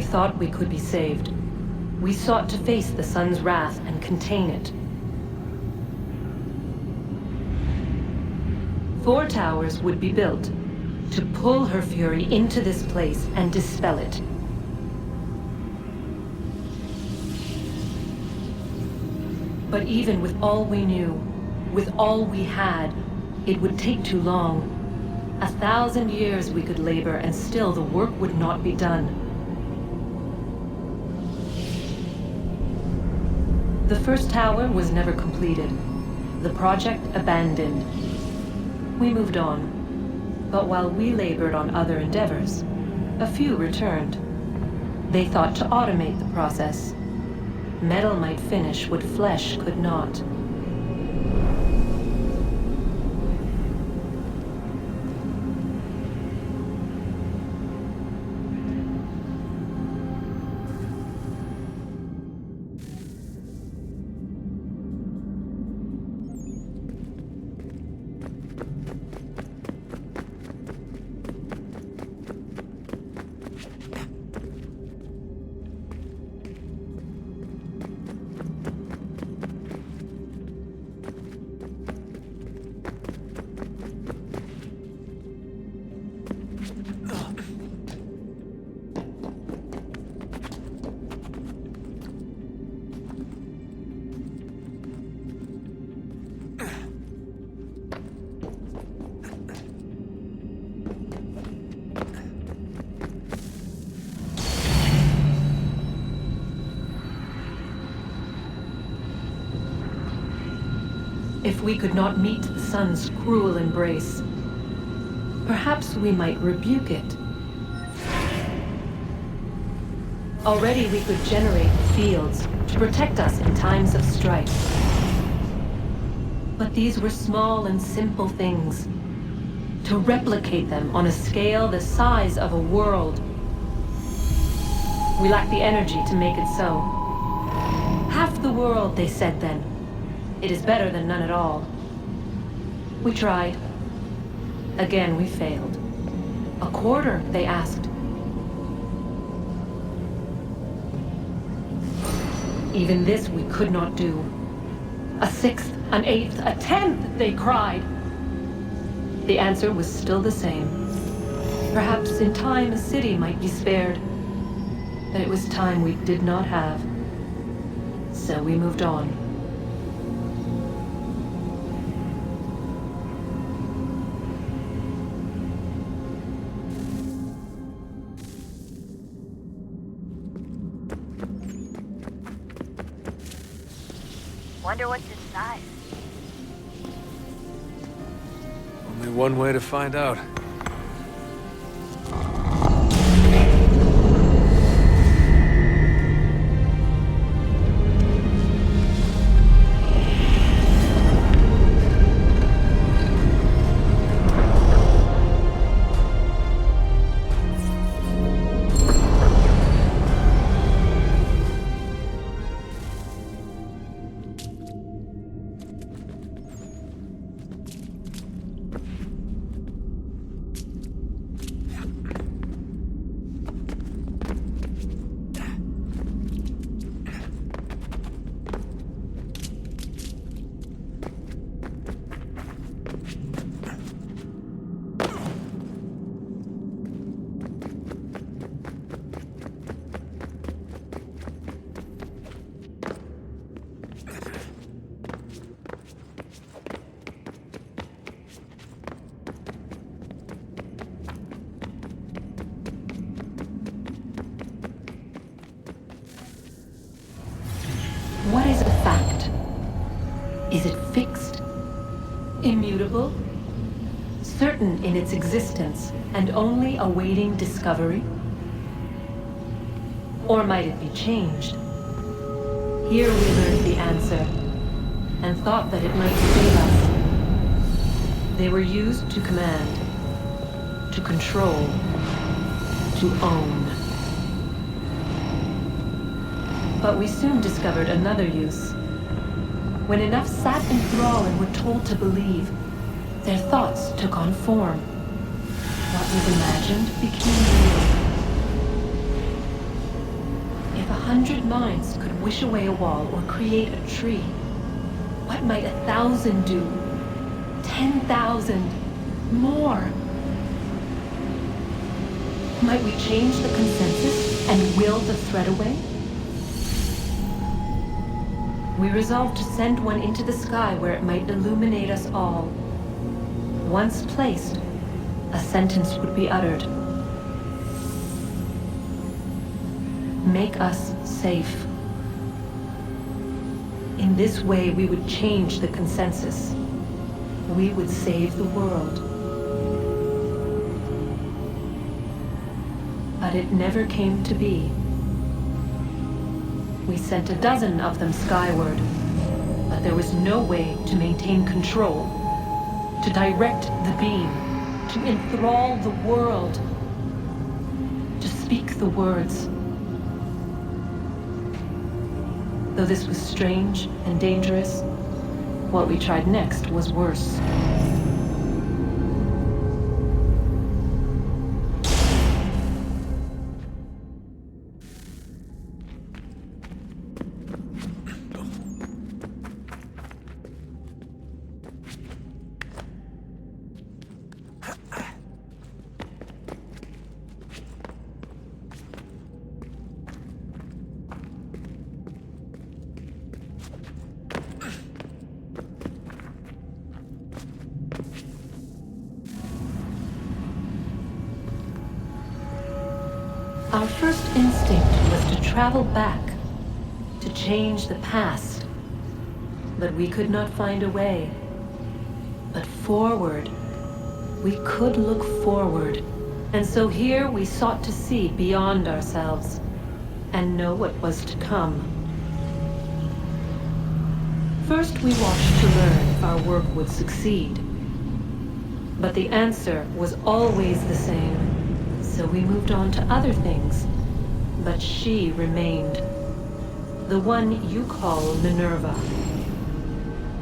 thought we could be saved. We sought to face the sun's wrath and contain it. 4 towers would be built to pull her fury into this place and dispel it. But even with all we knew, with all we had, it would take too long. 1,000 years we could labor and still the work would not be done. The first tower was never completed. The project abandoned. We moved on. But while we labored on other endeavors, a few returned. They thought to automate the process. Metal might finish what flesh could not. If we could not meet the sun's cruel embrace, perhaps we might rebuke it. Already we could generate fields to protect us in times of strife. But these were small and simple things. To replicate them on a scale the size of a world, we lack the energy to make it so. Half the world, they said then. It is better than none at all. We tried. Again, we failed. A quarter, they asked. Even this we could not do. A 1/6, an 1/8, a 1/10, they cried. The answer was still the same. Perhaps in time a city might be spared. But it was time we did not have. So we moved on. Wonder what's inside. Only one way to find out. What is a fact? Is it fixed? Immutable? Certain in its existence and only awaiting discovery? Or might it be changed? Here we learned the answer and thought that it might save us. They were used to command, to control, to own. But we soon discovered another use. When enough sat in thrall and were told to believe, their thoughts took on form. What was imagined became real. 100 minds could wish away a wall or create a tree, what might 1,000 do? 10,000? More? Might we change the consensus and will the threat away? We resolved to send one into the sky where it might illuminate us all. Once placed, a sentence would be uttered. Make us safe. In this way, we would change the consensus. We would save the world. But it never came to be. We sent a dozen of them skyward, but there was no way to maintain control, to direct the beam, to enthrall the world, to speak the words. Though this was strange and dangerous, what we tried next was worse. Our first instinct was to travel back, to change the past. But we could not find a way. But forward, we could look forward. And so here we sought to see beyond ourselves and know what was to come. First we watched to learn if our work would succeed. But the answer was always the same. So we moved on to other things, but she remained. The one you call Minerva.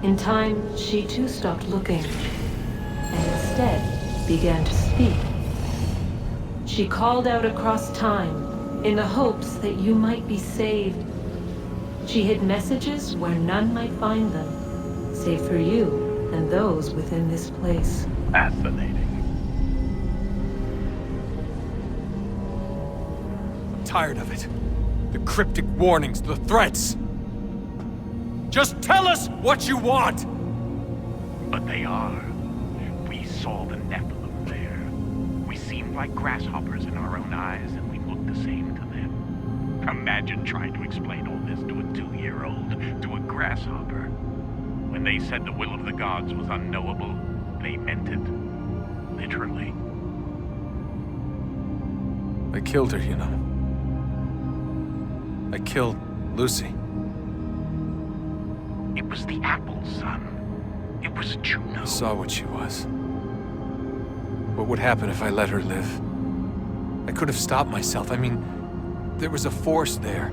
In time, she too stopped looking, and instead began to speak. She called out across time, in the hopes that you might be saved. She hid messages where none might find them, save for you and those within this place. Fascinating. Tired of it. The cryptic warnings, the threats. Just tell us what you want! But they are. We saw the Nephilim there. We seemed like grasshoppers in our own eyes, and we looked the same to them. Imagine trying to explain all this to a 2-year-old, to a grasshopper. When they said the will of the gods was unknowable, they meant it. Literally. I killed her, you know. I killed Lucy. It was the apple, son. It was Juno. I saw what she was. What would happen if I let her live? I could have stopped myself. I mean, there was a force there.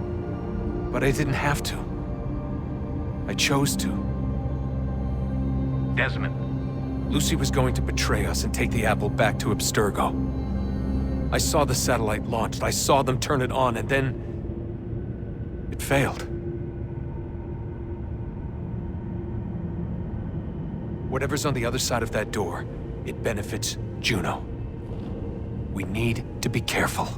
But I didn't have to. I chose to. Desmond. Lucy was going to betray us and take the apple back to Abstergo. I saw the satellite launched. I saw them turn it on, and then it failed. Whatever's on the other side of that door, it benefits Juno. We need to be careful.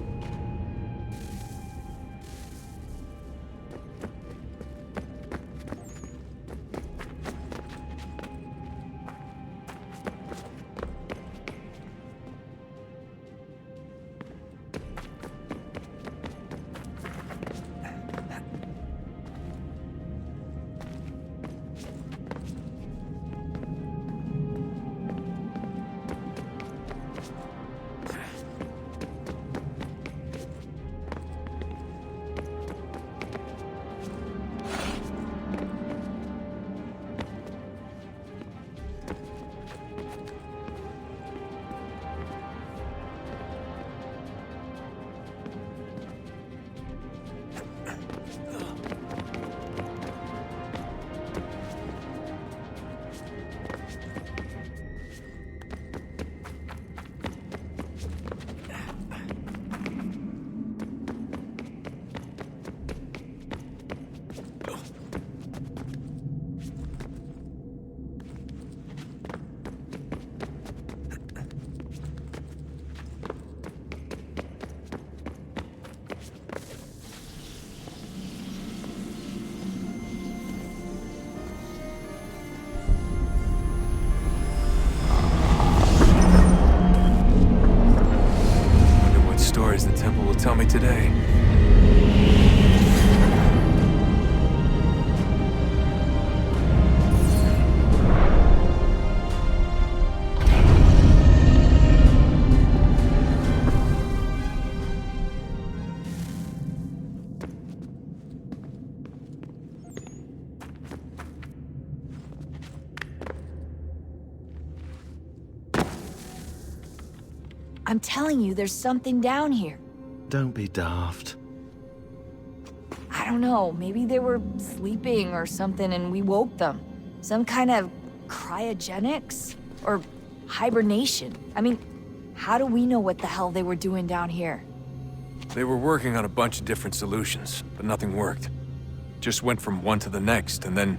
today. I'm telling you, there's something down here. Don't be daft. I don't know, maybe they were sleeping or something and we woke them. Some kind of cryogenics? Or hibernation. I mean, how do we know what the hell they were doing down here? They were working on a bunch of different solutions, but nothing worked. Just went from one to the next, and then...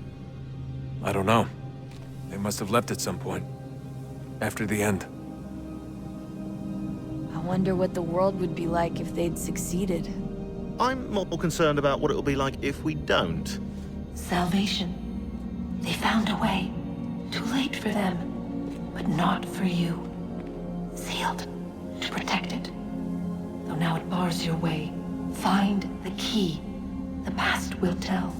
I don't know. They must have left at some point. After the end. I wonder what the world would be like if they'd succeeded. I'm more concerned about what it'll be like if we don't. Salvation. They found a way. Too late for them, but not for you. Sealed to protect it. Though now it bars your way. Find the key. The past will tell.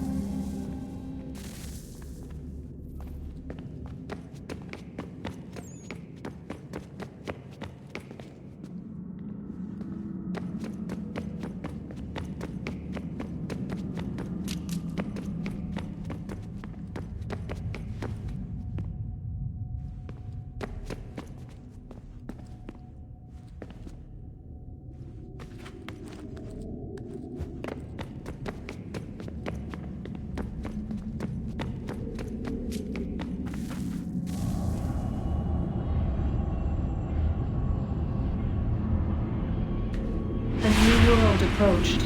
Approached,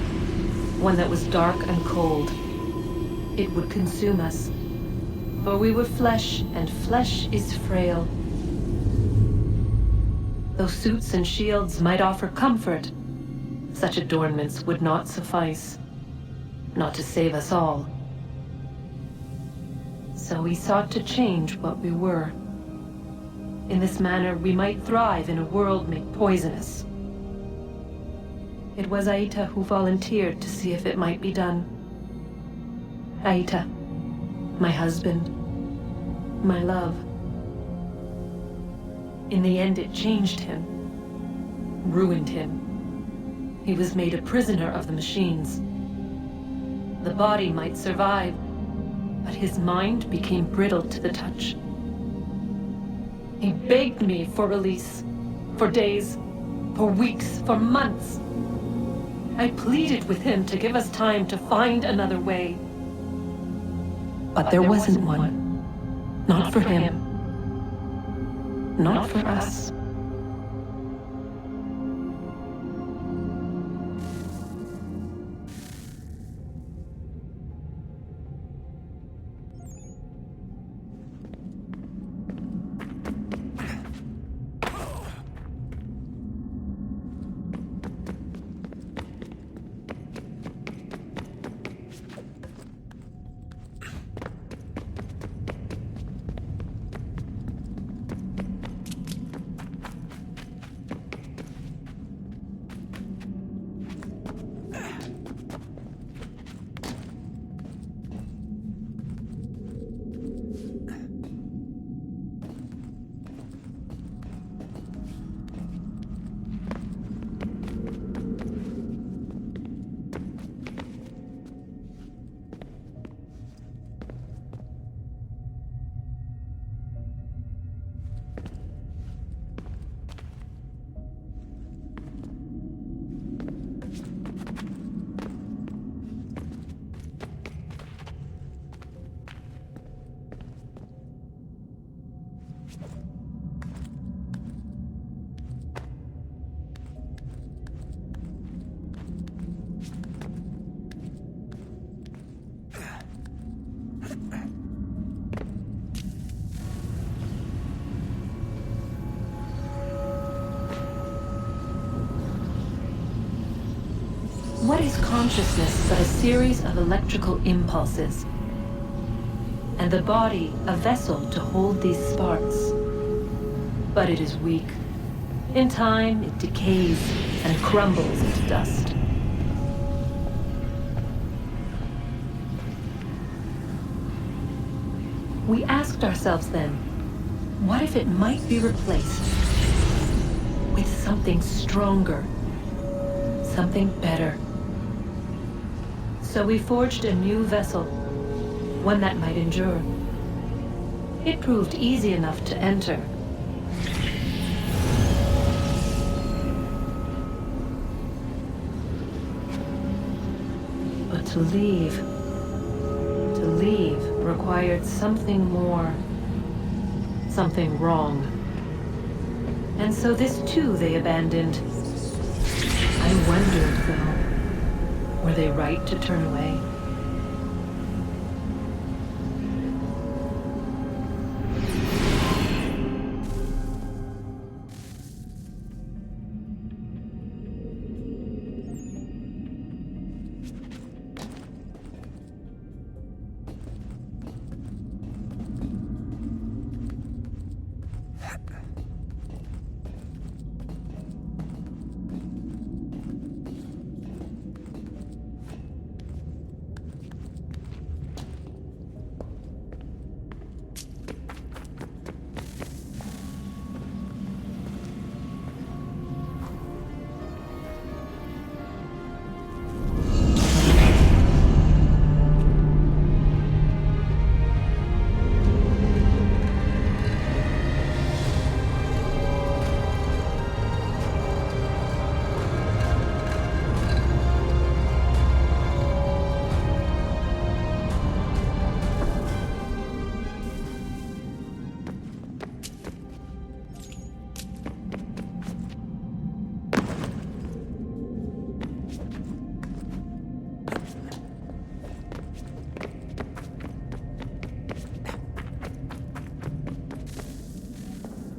one that was dark and cold. It would consume us, for we were flesh, and flesh is frail. Though suits and shields might offer comfort, such adornments would not suffice, not to save us all. So we sought to change what we were. In this manner, we might thrive in a world made poisonous. It was Aita who volunteered to see if it might be done. Aita, my husband, my love. In the end, it changed him, ruined him. He was made a prisoner of the machines. The body might survive, but his mind became brittle to the touch. He begged me for release, for days, for weeks, for months. I pleaded with him to give us time to find another way. But there wasn't one. Not for him. Not for us. What is consciousness but a series of electrical impulses? And the body a vessel to hold these sparks. But it is weak. In time, it decays and crumbles into dust. We asked ourselves then, what if it might be replaced with something stronger, something better? So we forged a new vessel, one that might endure. It proved easy enough to enter. But to leave required something more, something wrong. And so this too they abandoned. I wondered, though, were they right to turn away?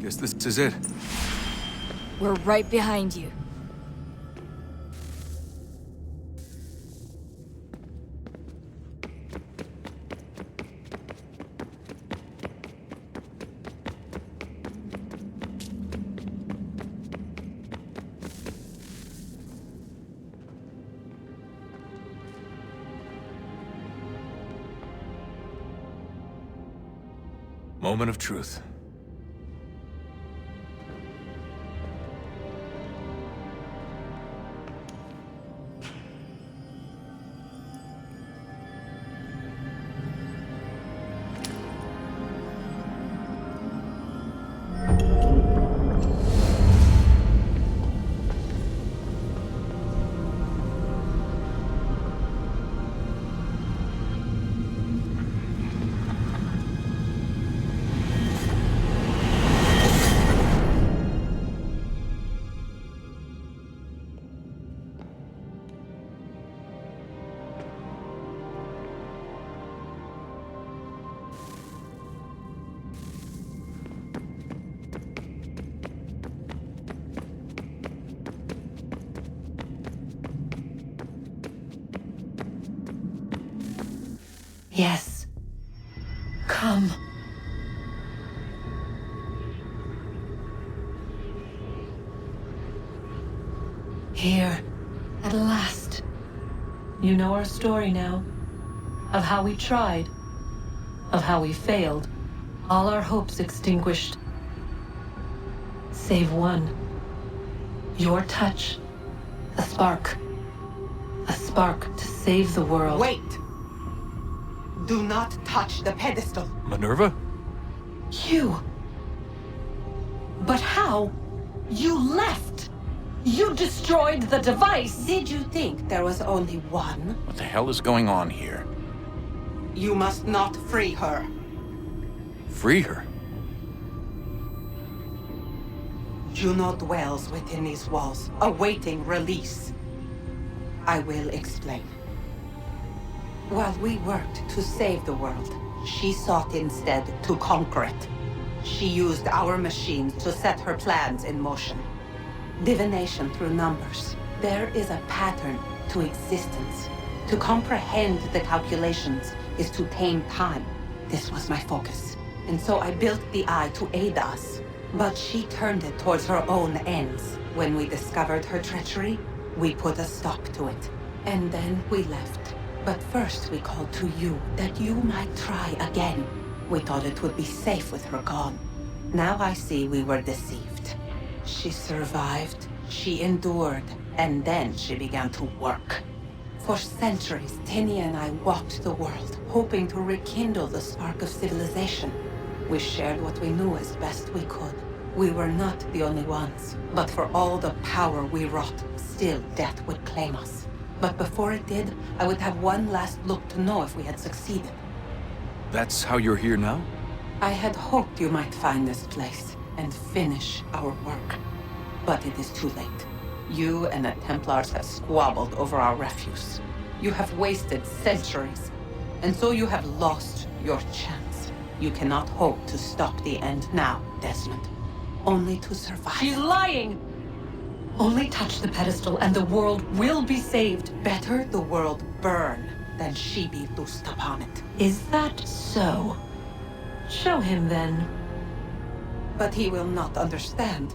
Guess this is it. We're right behind you. Moment of truth. Yes. Come. Here, at last. You know our story now. Of how we tried. Of how we failed. All our hopes extinguished. Save one. Your touch. A spark. A spark to save the world. Wait! Do not touch the pedestal. Minerva? You. But how? You left. You destroyed the device. Did you think there was only one? What the hell is going on here? You must not free her. Free her? Juno dwells within these walls, awaiting release. I will explain. While we worked to save the world, she sought instead to conquer it. She used our machines to set her plans in motion. Divination through numbers. There is a pattern to existence. To comprehend the calculations is to tame time. This was my focus. And so I built the eye to aid us. But she turned it towards her own ends. When we discovered her treachery, we put a stop to it. And then we left. But first we called to you, that you might try again. We thought it would be safe with her gone. Now I see we were deceived. She survived, she endured, and then she began to work. For centuries, Tinny and I walked the world, hoping to rekindle the spark of civilization. We shared what we knew as best we could. We were not the only ones, but for all the power we wrought, still death would claim us. But before it did, I would have one last look to know if we had succeeded. That's how you're here now? I had hoped you might find this place and finish our work. But it is too late. You and the Templars have squabbled over our refuse. You have wasted centuries, and so you have lost your chance. You cannot hope to stop the end now, Desmond. Only to survive. She's lying! Only touch the pedestal and the world will be saved. Better the world burn than she be loosed upon it. Is that so? Show him then. But he will not understand.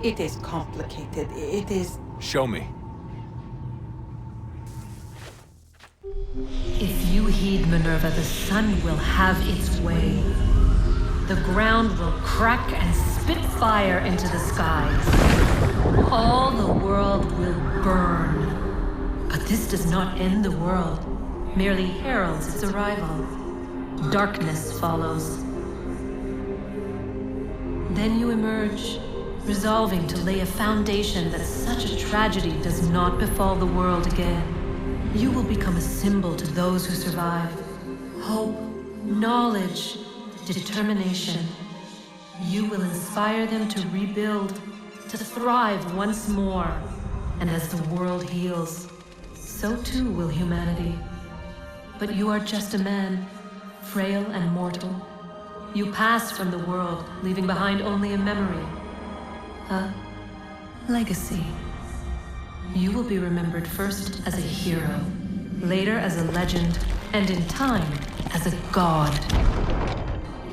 It is complicated. It is... Show me. If you heed Minerva, the sun will have its way. The ground will crack and spit fire into the skies. All the world will burn. But this does not end the world, merely heralds its arrival. Darkness follows. Then you emerge, resolving to lay a foundation that such a tragedy does not befall the world again. You will become a symbol to those who survive. Hope, knowledge, determination. You will inspire them to rebuild, to thrive once more. And as the world heals, so too will humanity. But you are just a man, frail and mortal. You pass from the world, leaving behind only a memory. A legacy. You will be remembered first as a hero, later as a legend, and in time, as a god.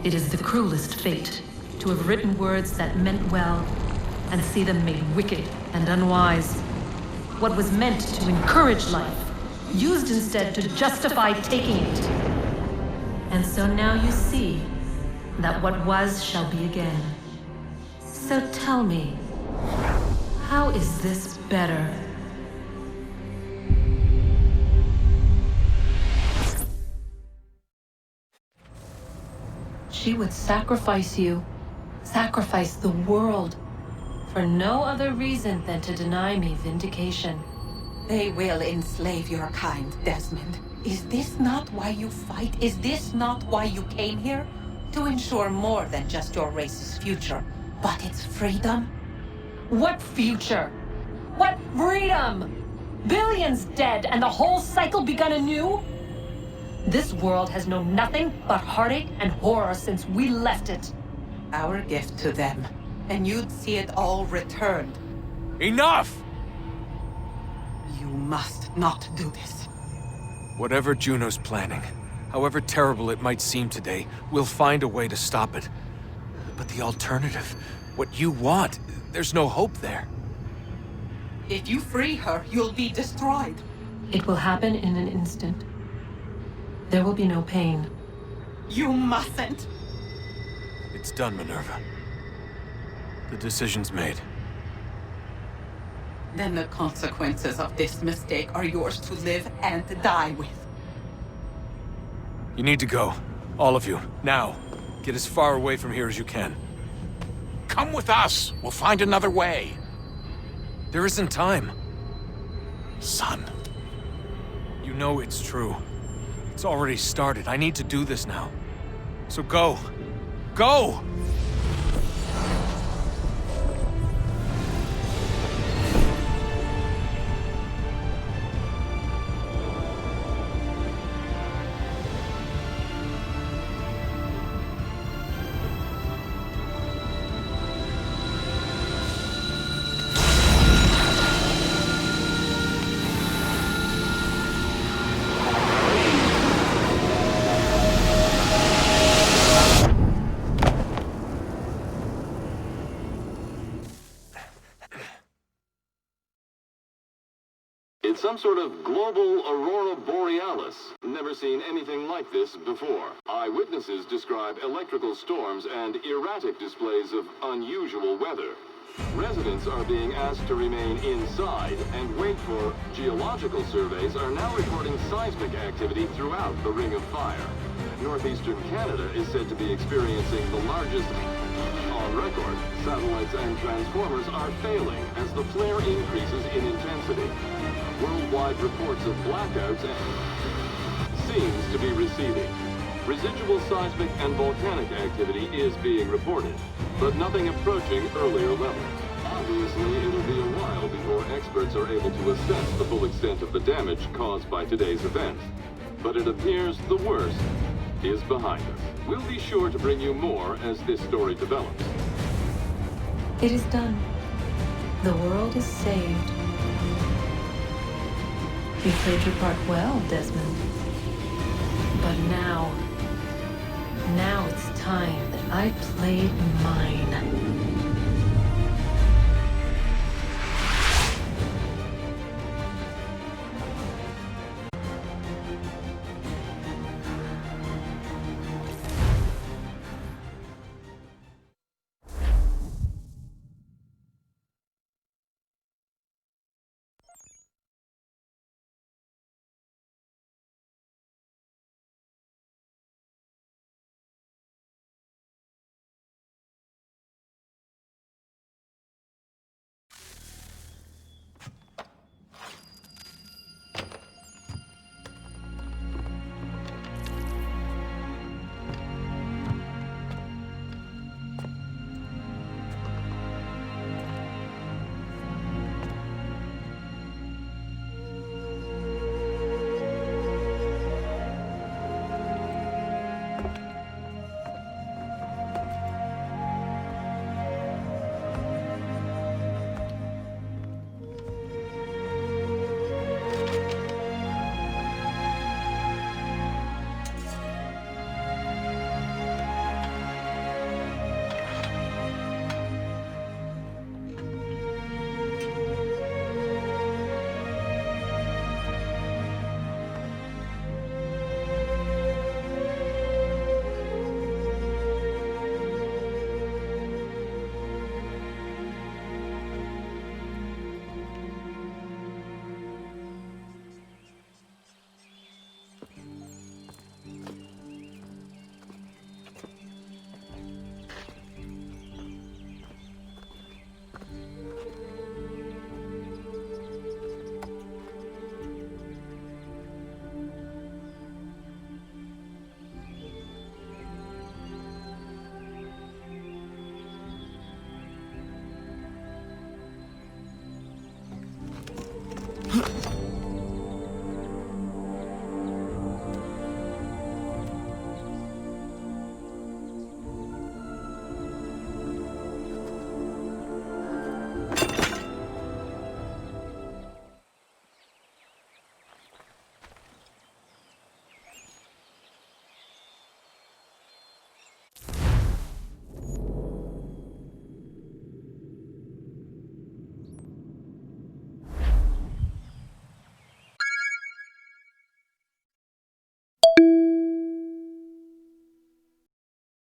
It is the cruelest fate to have written words that meant well, and see them made wicked and unwise. What was meant to encourage life, used instead to justify taking it. And so now you see that what was shall be again. So tell me, how is this better? She would sacrifice you, sacrifice the world, for no other reason than to deny me vindication. They will enslave your kind, Desmond. Is this not why you fight? Is this not why you came here? To ensure more than just your race's future, but its freedom? What future? What freedom? Billions dead and the whole cycle begun anew? This world has known nothing but heartache and horror since we left it. Our gift to them, and you'd see it all returned. Enough! You must not do this. Whatever Juno's planning, however terrible it might seem today, we'll find a way to stop it. But the alternative, what you want, there's no hope there. If you free her, you'll be destroyed. It will happen in an instant. There will be no pain. You mustn't. It's done, Minerva. The decision's made. Then the consequences of this mistake are yours to live and die with. You need to go. All of you. Now. Get as far away from here as you can. Come with us. We'll find another way. There isn't time. Son. You know it's true. It's already started. I need to do this now. So go. Go! It's some sort of global aurora borealis. Never seen anything like this before. Eyewitnesses describe electrical storms and erratic displays of unusual weather. Residents are being asked to remain inside and wait for geological surveys are now reporting seismic activity throughout the Ring of Fire. Northeastern Canada is said to be experiencing the largest on record. Satellites and transformers are failing as the flare increases in intensity. Worldwide reports of blackouts seems to be receding. Residual seismic and volcanic activity is being reported, but nothing approaching earlier levels. Obviously, it'll be a while before experts are able to assess the full extent of the damage caused by today's events. But it appears the worst is behind us. We'll be sure to bring you more as this story develops. It is done. The world is saved. You played your part well, Desmond. But now it's time that I played mine.